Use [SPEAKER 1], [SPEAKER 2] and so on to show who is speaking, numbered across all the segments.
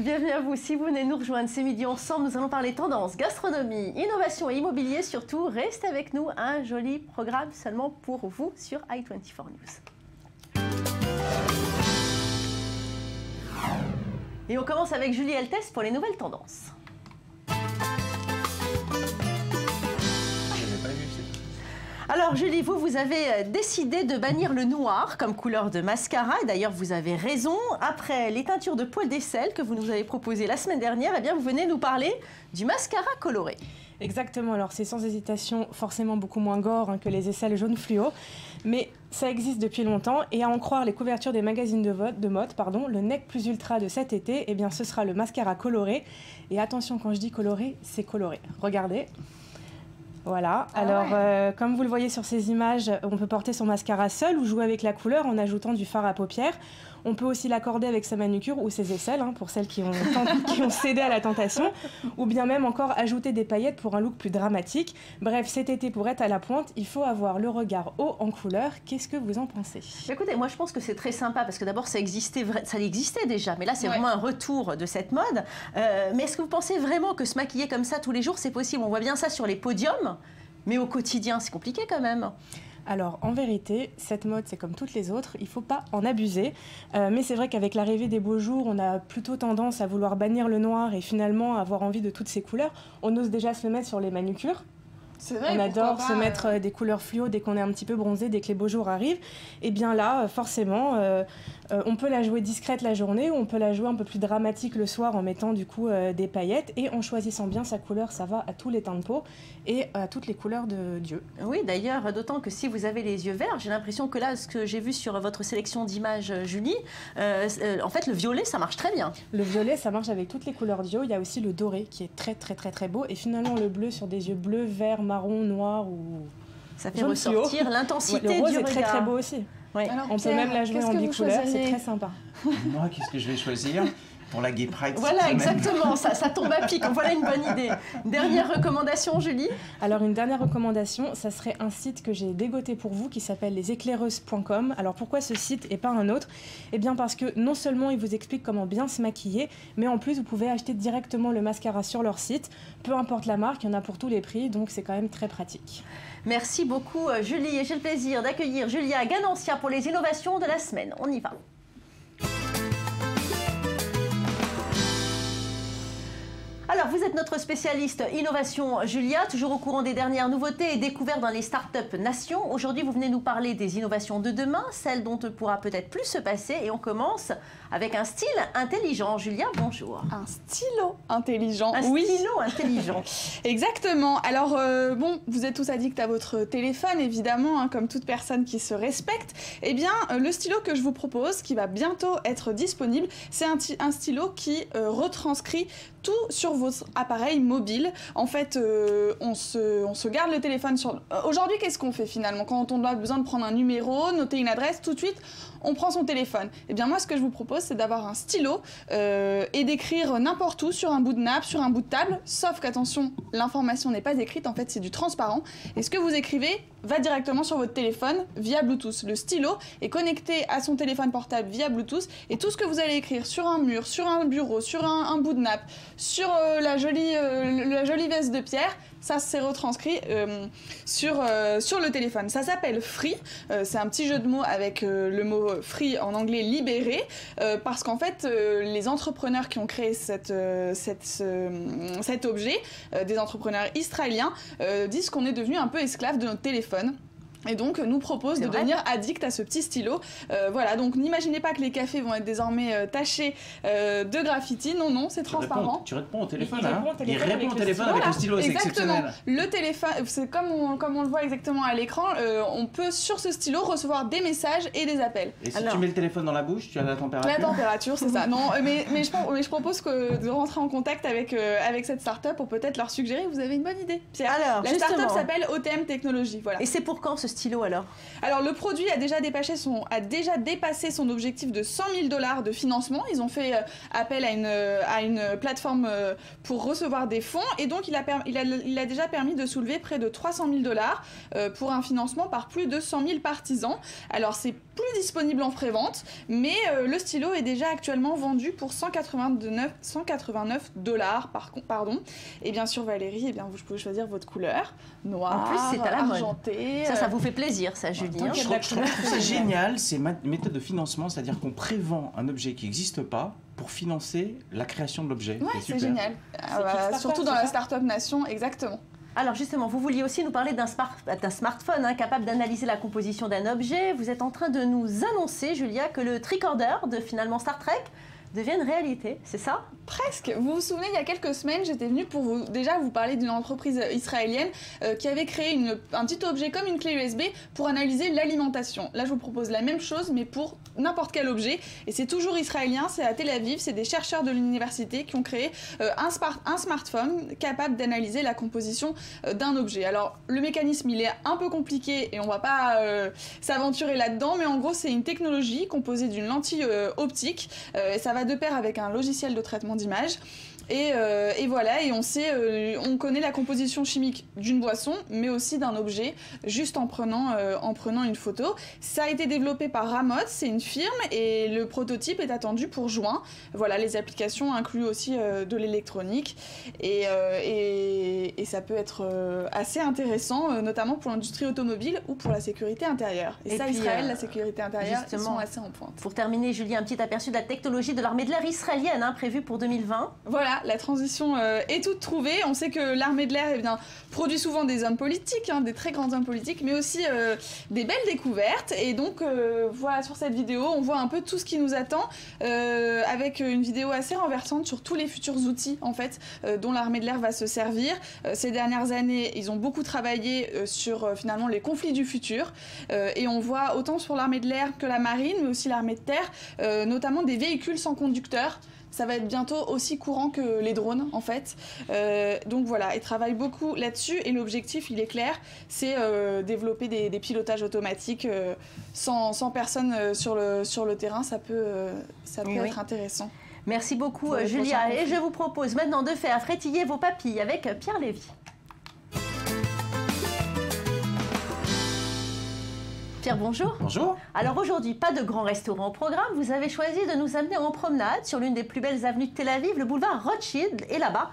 [SPEAKER 1] Bienvenue à vous. Si vous venez nous rejoindre, c'est midi ensemble. Nous allons parler tendance, gastronomie, innovation et immobilier. Surtout, restez avec nous. Un joli programme seulement pour vous sur i24 News. Et on commence avec Julie Eltès pour les nouvelles tendances. Alors Julie, vous avez décidé de bannir le noir comme couleur de mascara. Et d'ailleurs, vous avez raison. Après les teintures de poils d'aisselle que vous nous avez proposées la semaine dernière, eh bien, vous venez nous parler du mascara coloré.
[SPEAKER 2] Exactement, alors c'est sans hésitation forcément beaucoup moins gore que les aisselles jaunes fluo, mais ça existe depuis longtemps et à en croire les couvertures des magazines de mode, le Nec Plus Ultra de cet été, eh bien ce sera le mascara coloré. Et attention, quand je dis coloré, c'est coloré. Regardez. Voilà, alors comme vous le voyez sur ces images, on peut porter son mascara seul ou jouer avec la couleur en ajoutant du fard à paupières. On peut aussi l'accorder avec sa manucure ou ses aisselles, pour celles qui ont cédé à la tentation, ou bien même encore ajouter des paillettes pour un look plus dramatique. Bref, cet été, pour être à la pointe, il faut avoir le regard haut en couleur. Qu'est-ce que vous en pensez?
[SPEAKER 1] Écoutez, moi je pense que c'est très sympa parce que d'abord ça existait déjà, mais là c'est vraiment un retour de cette mode. Mais est-ce que vous pensez vraiment que se maquiller comme ça tous les jours c'est possible? On voit bien ça sur les podiums, mais au quotidien c'est compliqué quand même.
[SPEAKER 2] Alors, en vérité, cette mode, c'est comme toutes les autres, il ne faut pas en abuser. Mais c'est vrai qu'avec l'arrivée des beaux jours, on a plutôt tendance à vouloir bannir le noir et finalement avoir envie de toutes ces couleurs. On ose déjà se le mettre sur les manucures.
[SPEAKER 3] Vrai,
[SPEAKER 2] on adore se mettre des couleurs fluo dès qu'on est un petit peu bronzé, dès que les beaux jours arrivent. Et bien là, forcément, on peut la jouer discrète la journée ou on peut la jouer un peu plus dramatique le soir en mettant du coup des paillettes. Et en choisissant bien sa couleur, ça va à tous les teints de peau et à toutes les couleurs de Dieu.
[SPEAKER 1] Oui, d'ailleurs, d'autant que si vous avez les yeux verts, j'ai l'impression que là, ce que j'ai vu sur votre sélection d'images, Julie, en fait, le violet, ça marche très bien.
[SPEAKER 2] Le violet, ça marche avec toutes les couleurs Dio. Il y a aussi le doré qui est très, très, très, très beau. Et finalement, le bleu sur des yeux bleus, verts, marron, noir ou...
[SPEAKER 1] Ça fait ressortir l'intensité du regard.
[SPEAKER 2] Le rose est très très beau aussi.
[SPEAKER 1] Oui.
[SPEAKER 3] Alors,
[SPEAKER 2] on peut même la jouer en bicouleur, c'est très sympa.
[SPEAKER 4] Moi, qu'est-ce que je vais choisir pour la Gay Pride?
[SPEAKER 1] Voilà, exactement, ça tombe à pic. Voilà une bonne idée. Dernière recommandation, Julie?
[SPEAKER 2] Alors, une dernière recommandation, ça serait un site que j'ai dégoté pour vous qui s'appelle leséclaireuses.com. Alors, pourquoi ce site et pas un autre? Eh bien, parce que non seulement il vous explique comment bien se maquiller, mais en plus, vous pouvez acheter directement le mascara sur leur site. Peu importe la marque, il y en a pour tous les prix, donc c'est quand même très pratique.
[SPEAKER 1] Merci beaucoup, Julie. Et j'ai le plaisir d'accueillir Julia Ganancia pour les innovations de la semaine. On y va. Alors, vous êtes notre spécialiste innovation, Julia, toujours au courant des dernières nouveautés et découvertes dans les startups nations. Aujourd'hui, vous venez nous parler des innovations de demain, celles dont on pourra peut-être plus se passer. Et on commence avec un style intelligent. Julia, bonjour.
[SPEAKER 3] Un stylo intelligent.
[SPEAKER 1] Un stylo intelligent.
[SPEAKER 3] Exactement. Alors, bon, vous êtes tous addicts à votre téléphone, évidemment, comme toute personne qui se respecte. Eh bien, le stylo que je vous propose, qui va bientôt être disponible, c'est un stylo qui retranscrit tout sur votre appareil mobile. En fait, on se garde le téléphone sur... Aujourd'hui, qu'est-ce qu'on fait finalement? Quand on a besoin de prendre un numéro, noter une adresse, tout de suite, on prend son téléphone. Eh bien moi, ce que je vous propose, c'est d'avoir un stylo et d'écrire n'importe où, sur un bout de nappe, sur un bout de table, sauf qu'attention, l'information n'est pas écrite, en fait, c'est du transparent. Et ce que vous écrivez va directement sur votre téléphone via Bluetooth. Le stylo est connecté à son téléphone portable via Bluetooth et tout ce que vous allez écrire sur un mur, sur un bureau, sur un bout de nappe, sur la jolie veste de Pierre, ça s'est retranscrit sur le téléphone. Ça s'appelle Free, c'est un petit jeu de mots avec le mot free en anglais libéré, parce qu'en fait les entrepreneurs qui ont créé cet objet, des entrepreneurs israéliens, disent qu'on est devenu un peu esclave de notre téléphone. Et donc nous propose de devenir addict à ce petit stylo. Voilà, donc n'imaginez pas que les cafés vont être désormais tachés de graffiti. Non, non, c'est transparent.
[SPEAKER 4] Tu réponds au téléphone,
[SPEAKER 3] Il répond au téléphone
[SPEAKER 4] avec le stylo, c'est exceptionnel.
[SPEAKER 3] Le téléphone, c'est comme on le voit exactement à l'écran, on peut sur ce stylo recevoir des messages et des appels.
[SPEAKER 4] Et si tu mets le téléphone dans la bouche, tu as la température?
[SPEAKER 3] La température, c'est ça. Non, mais je propose de rentrer en contact avec cette start-up pour peut-être leur suggérer. Vous avez une bonne idée, Pierre.
[SPEAKER 1] Alors,
[SPEAKER 3] la start-up s'appelle OTM Technologies. Voilà.
[SPEAKER 1] Et c'est pour quand ce ce stylo alors?
[SPEAKER 3] Alors le produit a déjà dépassé son objectif de 100 000 $ de financement. Ils ont fait appel à une plateforme pour recevoir des fonds et donc il a déjà permis de soulever près de 300 000 $ pour un financement par plus de 100 000 partisans. Alors c'est plus disponible en prévente, mais le stylo est déjà actuellement vendu pour 189 $. Pardon. Et bien sûr Valérie, eh bien, vous pouvez choisir votre couleur, noir,
[SPEAKER 1] en plus, c'est à la mode.
[SPEAKER 3] argenté.
[SPEAKER 1] Ça vous fait plaisir, ça, Julie.
[SPEAKER 4] Je trouve que c'est génial, ces méthodes de financement, c'est-à-dire qu'on prévend un objet qui n'existe pas pour financer la création de l'objet.
[SPEAKER 3] Ouais, c'est génial. Surtout dans la Startup Nation, exactement.
[SPEAKER 1] Alors justement, vous vouliez aussi nous parler d'un smartphone capable d'analyser la composition d'un objet. Vous êtes en train de nous annoncer, Julia, que le tricorder de finalement Star Trek devient une réalité, c'est ça?
[SPEAKER 3] Presque. Vous vous souvenez, il y a quelques semaines, j'étais venue pour vous parler d'une entreprise israélienne qui avait créé un petit objet comme une clé USB pour analyser l'alimentation. Là, je vous propose la même chose, mais pour n'importe quel objet. Et c'est toujours israélien, c'est à Tel Aviv, c'est des chercheurs de l'université qui ont créé un smartphone capable d'analyser la composition d'un objet. Alors, le mécanisme, il est un peu compliqué et on va pas s'aventurer là-dedans, mais en gros, c'est une technologie composée d'une lentille optique. Et ça va de pair avec un logiciel de traitement d'image. Et voilà, et on connaît la composition chimique d'une boisson, mais aussi d'un objet, juste en prenant une photo. Ça a été développé par Ramot, c'est une firme, et le prototype est attendu pour juin. Voilà, les applications incluent aussi de l'électronique, et ça peut être assez intéressant, notamment pour l'industrie automobile ou pour la sécurité intérieure. Et ça, puis, Israël, la sécurité intérieure, ils sont assez en pointe.
[SPEAKER 1] Pour terminer, Julie, un petit aperçu de la technologie de l'armée de l'air israélienne, prévue pour 2020.
[SPEAKER 3] Voilà. La transition est toute trouvée. On sait que l'armée de l'air produit souvent des hommes politiques, des très grands hommes politiques, mais aussi des belles découvertes. Et donc, voilà, sur cette vidéo, on voit un peu tout ce qui nous attend, avec une vidéo assez renversante sur tous les futurs outils, en fait, dont l'armée de l'air va se servir. Ces dernières années, ils ont beaucoup travaillé sur, finalement, les conflits du futur. Et on voit autant sur l'armée de l'air que la marine, mais aussi l'armée de terre, notamment des véhicules sans conducteur. Ça va être bientôt aussi courant que les drones, en fait. Donc voilà, ils travaillent beaucoup là-dessus. Et l'objectif, il est clair, c'est développer des pilotages automatiques sans personne sur le terrain. Ça peut être intéressant.
[SPEAKER 1] Merci beaucoup, Julia. Et je vous propose maintenant de faire frétiller vos papilles avec Pierre Lévy. Pierre, bonjour.
[SPEAKER 4] Bonjour.
[SPEAKER 1] Alors aujourd'hui, pas de grand restaurant au programme. Vous avez choisi de nous amener en promenade sur l'une des plus belles avenues de Tel Aviv, le boulevard Rothschild. Et là-bas,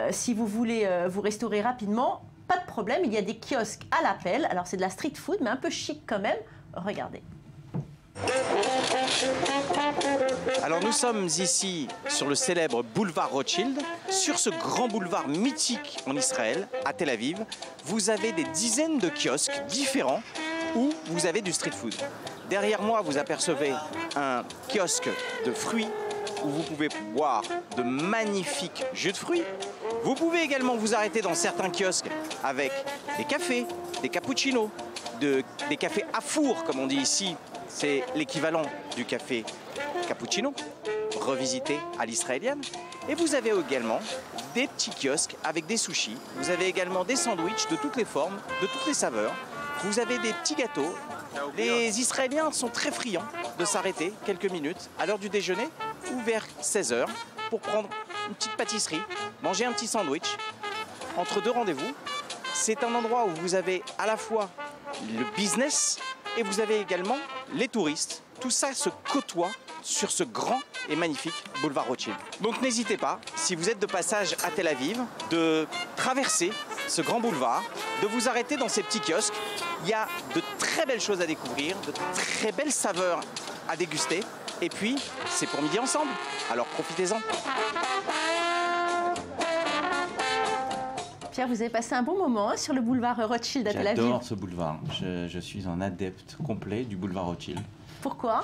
[SPEAKER 1] si vous voulez vous restaurer rapidement, pas de problème, il y a des kiosques à l'appel. Alors c'est de la street food, mais un peu chic quand même. Regardez.
[SPEAKER 5] Alors nous sommes ici sur le célèbre boulevard Rothschild. Sur ce grand boulevard mythique en Israël, à Tel Aviv, vous avez des dizaines de kiosques différents où vous avez du street food. Derrière moi, vous apercevez un kiosque de fruits où vous pouvez boire de magnifiques jus de fruits. Vous pouvez également vous arrêter dans certains kiosques avec des cafés, des cappuccinos, des cafés à four, comme on dit ici. C'est l'équivalent du café cappuccino, revisité à l'israélienne. Et vous avez également des petits kiosques avec des sushis. Vous avez également des sandwichs de toutes les formes, de toutes les saveurs. Vous avez des petits gâteaux. Les Israéliens sont très friands de s'arrêter quelques minutes à l'heure du déjeuner ou vers 16 h pour prendre une petite pâtisserie, manger un petit sandwich entre deux rendez-vous. C'est un endroit où vous avez à la fois le business et vous avez également les touristes. Tout ça se côtoie sur ce grand et magnifique boulevard Rothschild. Donc n'hésitez pas, si vous êtes de passage à Tel Aviv, de traverser ce grand boulevard, de vous arrêter dans ces petits kiosques. Il y a de très belles choses à découvrir, de très belles saveurs à déguster. Et puis, c'est pour midi ensemble, alors profitez-en.
[SPEAKER 1] Pierre, vous avez passé un bon moment sur le boulevard Rothschild à Tel Aviv.
[SPEAKER 4] J'adore ce boulevard. Je suis un adepte complet du boulevard Rothschild.
[SPEAKER 1] Pourquoi ?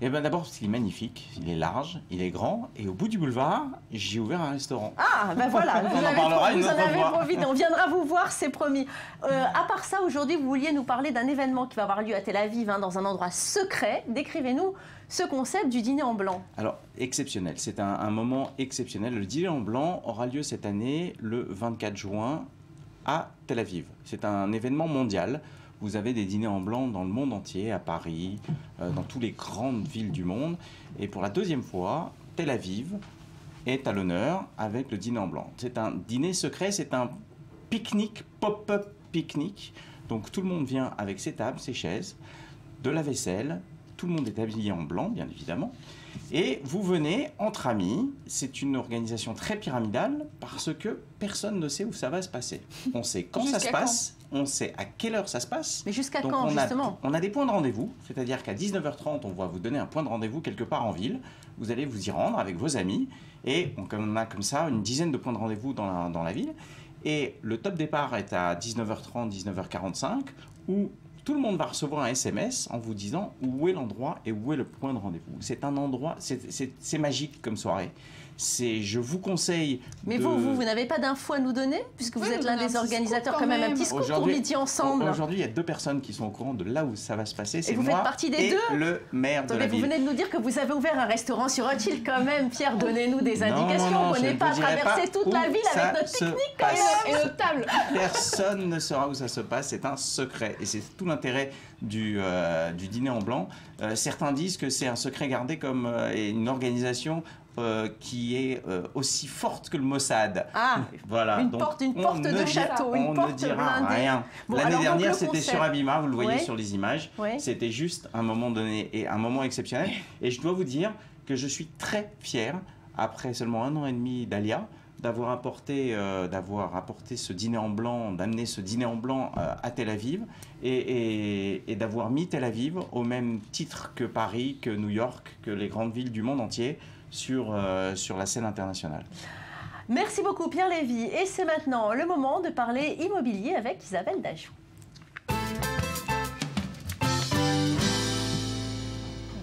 [SPEAKER 4] Eh bien d'abord parce qu'il est magnifique, il est large, il est grand, et au bout du boulevard, j'ai ouvert un restaurant.
[SPEAKER 1] Ah, ben voilà,
[SPEAKER 4] On en parlera une autre fois.
[SPEAKER 1] On viendra vous voir, c'est promis. À part ça, aujourd'hui, vous vouliez nous parler d'un événement qui va avoir lieu à Tel Aviv, dans un endroit secret. Décrivez-nous ce concept du dîner en blanc.
[SPEAKER 4] Alors, exceptionnel, c'est un moment exceptionnel. Le dîner en blanc aura lieu cette année, le 24 juin, à Tel Aviv. C'est un événement mondial vous avez des dîners en blanc dans le monde entier, à Paris, dans toutes les grandes villes du monde. Et pour la deuxième fois, Tel Aviv est à l'honneur avec le dîner en blanc. C'est un dîner secret, c'est un pique-nique, pop-up pique-nique. Donc tout le monde vient avec ses tables, ses chaises, de la vaisselle. Tout le monde est habillé en blanc, bien évidemment. Et vous venez entre amis. C'est une organisation très pyramidale parce que personne ne sait où ça va se passer. On sait quand ça se passe, on sait à quelle heure ça se passe.
[SPEAKER 1] Mais jusqu'à
[SPEAKER 4] Donc,
[SPEAKER 1] quand, justement?
[SPEAKER 4] On a des points de rendez-vous, c'est-à-dire qu'à 19h30, on va vous donner un point de rendez-vous quelque part en ville. Vous allez vous y rendre avec vos amis. Et on a comme ça une dizaine de points de rendez-vous dans la ville. Et le top départ est à 19h30, 19h45, où tout le monde va recevoir un SMS en vous disant où est l'endroit et où est le point de rendez-vous. C'est un endroit, c'est magique comme soirée. Je vous conseille.
[SPEAKER 1] Mais vous n'avez pas d'infos à nous donner, puisque vous êtes l'un des organisateurs, quand même un petit scoop pour Midi Ensemble.
[SPEAKER 4] Aujourd'hui, il y a 2 personnes qui sont au courant de là où ça va se passer.
[SPEAKER 1] Et vous faites partie des 2
[SPEAKER 4] le maire de la ville.
[SPEAKER 1] Vous venez de nous dire que vous avez ouvert un restaurant sur Rothschild quand même. Pierre, donnez-nous des indications. On n'est pas traversé toute la ville avec notre technique quand même.
[SPEAKER 3] Et notre table.
[SPEAKER 4] Personne ne saura où ça se passe. C'est un secret. Et c'est tout l'intérêt du dîner en blanc. Certains disent que c'est un secret gardé comme une organisation qui est aussi forte que le Mossad.
[SPEAKER 1] Ah,
[SPEAKER 4] voilà.
[SPEAKER 1] une porte de château, une porte
[SPEAKER 4] on ne dira
[SPEAKER 1] blindée.
[SPEAKER 4] rien.
[SPEAKER 1] Bon,
[SPEAKER 4] L'année
[SPEAKER 1] alors,
[SPEAKER 4] dernière,
[SPEAKER 1] donc,
[SPEAKER 4] c'était sur Abima, vous le voyez
[SPEAKER 1] Ouais.
[SPEAKER 4] sur les images.
[SPEAKER 1] Ouais.
[SPEAKER 4] C'était juste un moment donné et un moment exceptionnel. Et je dois vous dire que je suis très fier, après seulement 1 an et demi d'Alia, d'avoir apporté ce dîner en blanc, d'amener ce dîner en blanc à Tel Aviv et d'avoir mis Tel Aviv au même titre que Paris, que New York, que les grandes villes du monde entier sur la scène internationale.
[SPEAKER 1] Merci beaucoup Pierre Lévy. Et c'est maintenant le moment de parler immobilier avec Isabelle Dajou.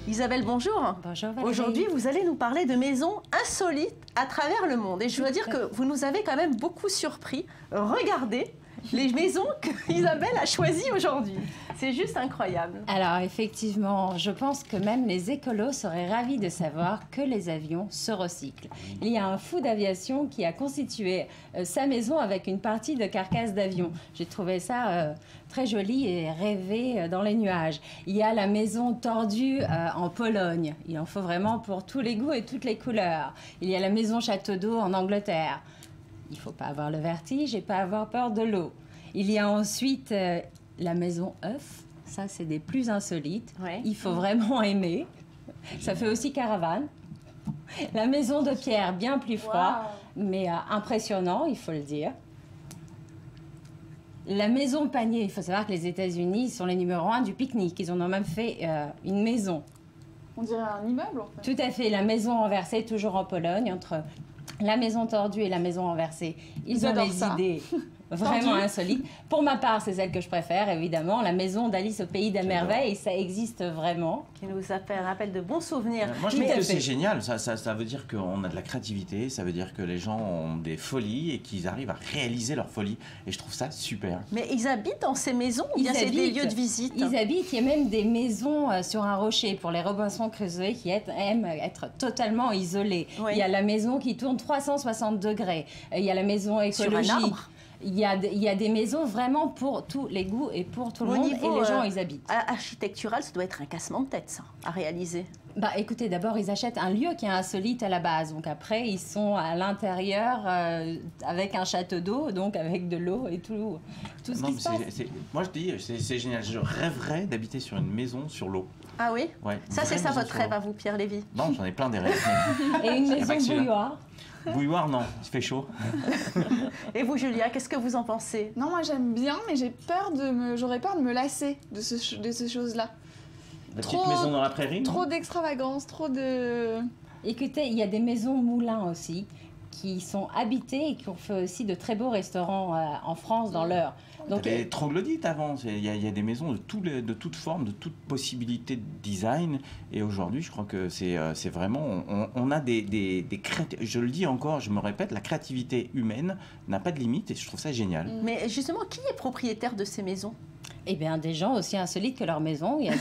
[SPEAKER 1] Isabelle, bonjour.
[SPEAKER 6] Bonjour Valérie.
[SPEAKER 1] Aujourd'hui, vous allez nous parler de maisons insolites à travers le monde. Et je dois dire que vous nous avez quand même beaucoup surpris. Regardez les maisons qu'Isabelle a choisies aujourd'hui. C'est juste incroyable.
[SPEAKER 6] Alors effectivement, je pense que même les écolos seraient ravis de savoir que les avions se recyclent. Il y a un fou d'aviation qui a constitué sa maison avec une partie de carcasse d'avion. J'ai trouvé ça très joli et rêvé dans les nuages. Il y a la maison tordue en Pologne. Il en faut vraiment pour tous les goûts et toutes les couleurs. Il y a la maison château d'eau en Angleterre. Il ne faut pas avoir le vertige et pas avoir peur de l'eau. Il y a ensuite la maison œuf. Ça, c'est des plus insolites.
[SPEAKER 1] Ouais.
[SPEAKER 6] Il faut vraiment aimer. Ça fait aussi caravane. La maison de pierre, bien plus froid, mais impressionnant, il faut le dire. La maison panier, il faut savoir que les États-Unis sont les numéros 1 du pique-nique. Ils en ont même fait une maison.
[SPEAKER 3] On dirait un immeuble en fait.
[SPEAKER 6] Tout à fait. La maison renversée, toujours en Pologne, entre la maison tordue et la maison renversée. Ils ont
[SPEAKER 3] J'adore
[SPEAKER 6] des
[SPEAKER 3] ça.
[SPEAKER 6] idées vraiment insolites. Pour ma part, c'est celle que je préfère, évidemment. La maison d'Alice au Pays des Merveilles, ça existe vraiment.
[SPEAKER 1] Qui nous rappelle de bons souvenirs.
[SPEAKER 4] Moi, je
[SPEAKER 6] Tout
[SPEAKER 4] trouve
[SPEAKER 6] à
[SPEAKER 4] que
[SPEAKER 6] fait.
[SPEAKER 4] c'est génial. Ça veut dire qu'on a de la créativité, ça veut dire que les gens ont des folies et qu'ils arrivent à réaliser leurs folies. Et je trouve ça super.
[SPEAKER 1] Mais ils habitent dans ces maisons ou bien c'est des lieux de visite?
[SPEAKER 6] Ils habitent, il y a même des maisons sur un rocher pour les Robinson Crusoe qui aiment être totalement isolés.
[SPEAKER 1] Oui.
[SPEAKER 6] Il y a la maison qui tourne 360 degrés. Il y a la maison
[SPEAKER 1] Sur un
[SPEAKER 6] écologique.
[SPEAKER 1] arbre.
[SPEAKER 6] Il y a des maisons vraiment pour tous les goûts et pour tout le
[SPEAKER 1] Au
[SPEAKER 6] monde.
[SPEAKER 1] niveau,
[SPEAKER 6] Et les gens, ils habitent.
[SPEAKER 1] Architectural, ça doit être un cassement de tête, ça, à réaliser.
[SPEAKER 6] Bah, écoutez, d'abord, ils achètent un lieu qui est insolite à la base. Donc après, ils sont à l'intérieur avec un château d'eau, donc avec de l'eau et tout ce
[SPEAKER 4] Non,
[SPEAKER 6] qui
[SPEAKER 4] mais
[SPEAKER 6] se passe.
[SPEAKER 4] moi, je dis, c'est génial. Je rêverais d'habiter sur une maison sur l'eau.
[SPEAKER 1] Ah oui?
[SPEAKER 4] Ouais,
[SPEAKER 1] Ça,
[SPEAKER 4] une
[SPEAKER 1] c'est
[SPEAKER 4] vraie
[SPEAKER 1] ça
[SPEAKER 4] maison
[SPEAKER 1] votre
[SPEAKER 4] sur
[SPEAKER 1] rêve
[SPEAKER 4] l'eau.
[SPEAKER 1] à vous, Pierre Lévy?
[SPEAKER 4] Non, j'en ai plein des rêves.
[SPEAKER 6] Et une
[SPEAKER 4] Y a pas
[SPEAKER 6] maison
[SPEAKER 4] que celui-là.
[SPEAKER 6] bouilloire.
[SPEAKER 4] Bouilloire, non, il fait chaud.
[SPEAKER 1] Et vous, Julia, qu'est-ce que vous en pensez?
[SPEAKER 3] Non, moi j'aime bien, mais j'aurais peur de me lasser de ces choses-là.
[SPEAKER 4] La
[SPEAKER 3] Trop-
[SPEAKER 4] petite maison dans la prairie. non
[SPEAKER 3] Trop d'extravagance, trop de...
[SPEAKER 6] Écoutez, il y a des maisons moulins aussi qui sont habitées et qui ont fait aussi de très beaux restaurants en France dans l'heure. Donc,
[SPEAKER 4] T'avais les troglodytes avant. Il y a des maisons de toutes formes, de toutes possibilités de design. Et aujourd'hui, je crois que c'est vraiment. On a des je le dis encore, je me répète, la créativité humaine n'a pas de limite et je trouve ça génial.
[SPEAKER 1] Mais justement, qui est propriétaire de ces maisons?
[SPEAKER 6] Eh bien, des gens aussi insolites que leur maison. Il y a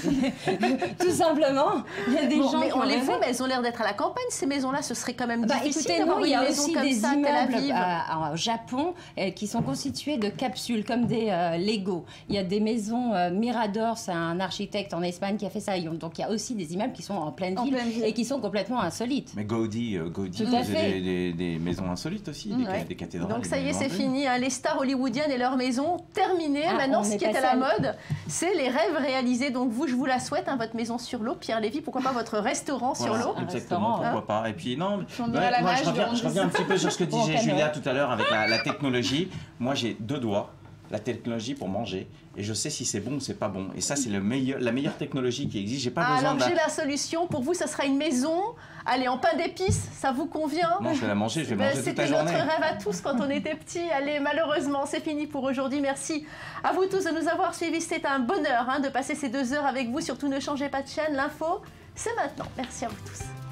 [SPEAKER 6] tout simplement, il y a des gens
[SPEAKER 1] mais
[SPEAKER 6] qui
[SPEAKER 1] on
[SPEAKER 6] ont
[SPEAKER 1] les
[SPEAKER 6] rêvé.
[SPEAKER 1] voit, mais elles ont l'air d'être à la campagne, ces maisons-là. Ce serait quand même difficile
[SPEAKER 6] Écoutez,
[SPEAKER 1] d'avoir
[SPEAKER 6] nous, il y
[SPEAKER 1] une
[SPEAKER 6] a
[SPEAKER 1] maison
[SPEAKER 6] aussi
[SPEAKER 1] comme
[SPEAKER 6] des
[SPEAKER 1] ça à Tel
[SPEAKER 6] immeubles
[SPEAKER 1] Aviv.
[SPEAKER 6] au Japon qui sont constitués de capsules, comme des Lego. Il y a des maisons Mirador, c'est un architecte en Espagne qui a fait ça. Donc il y a aussi des immeubles qui sont en pleine ville et qui sont complètement insolites.
[SPEAKER 4] Mais Gaudi
[SPEAKER 6] Tout à fait.
[SPEAKER 4] des maisons insolites aussi, des cathédrales.
[SPEAKER 1] Donc ça y est,
[SPEAKER 4] des
[SPEAKER 1] c'est
[SPEAKER 4] maisons
[SPEAKER 1] fini. Hein. Les stars hollywoodiennes et leurs maisons terminées.
[SPEAKER 6] Ah,
[SPEAKER 1] Maintenant,
[SPEAKER 6] on
[SPEAKER 1] ce
[SPEAKER 6] est
[SPEAKER 1] qui est à
[SPEAKER 6] passé
[SPEAKER 1] la
[SPEAKER 6] à
[SPEAKER 1] mode, c'est les rêves réalisés. Donc vous, je vous la souhaite, hein, votre maison sur l'eau. Pierre Lévy, pourquoi pas votre restaurant sur
[SPEAKER 4] Voilà,
[SPEAKER 1] l'eau?
[SPEAKER 6] Un
[SPEAKER 4] exactement,
[SPEAKER 6] restaurant,
[SPEAKER 4] pourquoi pas. Et puis non,
[SPEAKER 3] on ira à la
[SPEAKER 4] moi
[SPEAKER 3] nage,
[SPEAKER 4] je reviens un petit peu sur ce que
[SPEAKER 6] Ou en
[SPEAKER 4] disait
[SPEAKER 6] canoë.
[SPEAKER 4] Julia tout à l'heure avec la technologie. Moi j'ai 2 doigts, la technologie pour manger, et je sais si c'est bon ou c'est pas bon. Et ça c'est la meilleure technologie qui existe. J'ai pas besoin
[SPEAKER 1] Alors j'ai la solution. Pour vous, ça sera une maison. Allez, en pain d'épices, ça vous convient?
[SPEAKER 4] Non, je vais la manger, je vais manger toute la
[SPEAKER 1] C'était
[SPEAKER 4] journée.
[SPEAKER 1] notre rêve à tous quand on était petits. Allez, malheureusement, c'est fini pour aujourd'hui. Merci à vous tous de nous avoir suivis. C'est un bonheur de passer ces 2 heures avec vous. Surtout, ne changez pas de chaîne. L'info, c'est maintenant. Merci à vous tous.